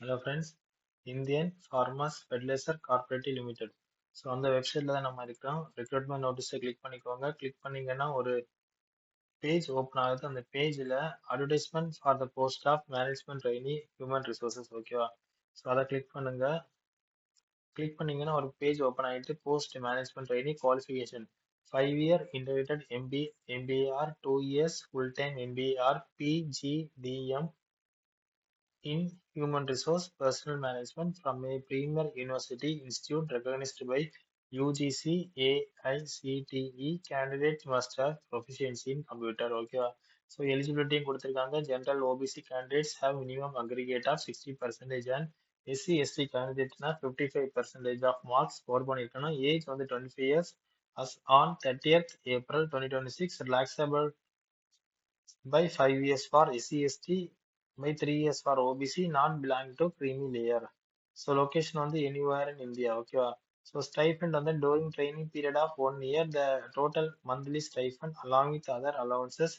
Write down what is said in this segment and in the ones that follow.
Hello friends, Indian farmers fertiliser cooperative limited. So அந்த வெப்சைட்டில் தான் நம்ம இருக்கிறோம். ரெக்ரூட்மெண்ட் நோட்டீஸை கிளிக் பண்ணிக்கோங்க. கிளிக் பண்ணீங்கன்னா ஒரு பேஜ் ஓப்பன் ஆகுது. அந்த பேஜில் advertisement for the post of management trainee human resources, ஓகேவா? ஸோ அதை கிளிக் பண்ணுங்க. கிளிக் பண்ணீங்கன்னா ஒரு பேஜ் ஓப்பன் ஆகிட்டு post management trainee qualification 5-year integrated MBR 2 years full-time MBR PGDM in Human Resource Personnel Management from a premier university institute recognized by UGC AICTE. Candidate must have proficiency in computer. Okay. So eligibility கொடுத்திருக்காங்க. General OBC candidates have minimum aggregate of 60% and SC ST candidates 55% of marks score பண்ணிருக்கணும். Age வந்து 25 years as on 30th April 2026. Relaxable by 5 years for SC ST, by 3 years for OBC, not belong to creamy layer. So location on the anywhere in India, okay. So stipend on the during training period of 1 year, the total monthly stipend along with other allowances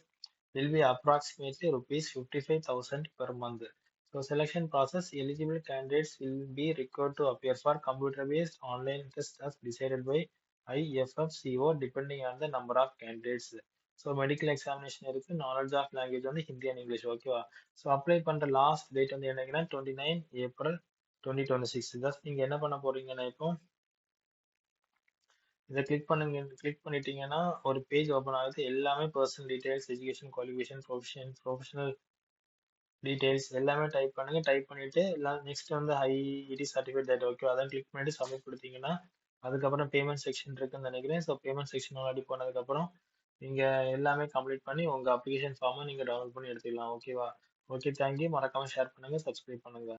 will be approximately rupees 55,000 per month. So selection process, eligible candidates will be required to appear for computer based online test as decided by IFFCO depending on the number of candidates. So medical examination இருக்கு. Knowledge of language வந்து Hindi and English, ஓகேவா? So apply பண்ற last date வந்து என்னங்கன்னா 29 April 2026. Just நீங்க என்ன பண்ண போறீங்கன்னா இப்போ இதை கிளிக் பண்ணுங்க. கிளிக் பண்ணிட்டீங்கன்னா ஒரு பேஜ் ஓப்பன் ஆகுது. எல்லாமே personal details, education qualification, professional details எல்லாமே டைப் பண்ணுங்க. டைப் பண்ணிட்டு எல்லாம் நெக்ஸ்ட் வந்து ஐடி சர்டிஃபிகேட் டேட், ஓகே, அதான் கிளிக் பண்ணிட்டு சப்மிட் கொடுத்தீங்கன்னா அதுக்கப்புறம் பேமெண்ட் செக்ஷன் இருக்குன்னு நினைக்கிறேன். ஸோ பேமெண்ட் செக்ஷன் முன்னாடி போனதுக்கப்புறம் நீங்க எல்லாமே கம்ப்ளீட் பண்ணி உங்க அப்ளிகேஷன் ஃபார்மை நீங்க டவுன்லோட் பண்ணி எடுத்துக்கலாம், ஓகேவா? Okay, thank you. மறக்காம ஷேர் பண்ணுங்க, சப்ஸ்கிரைப் பண்ணுங்க.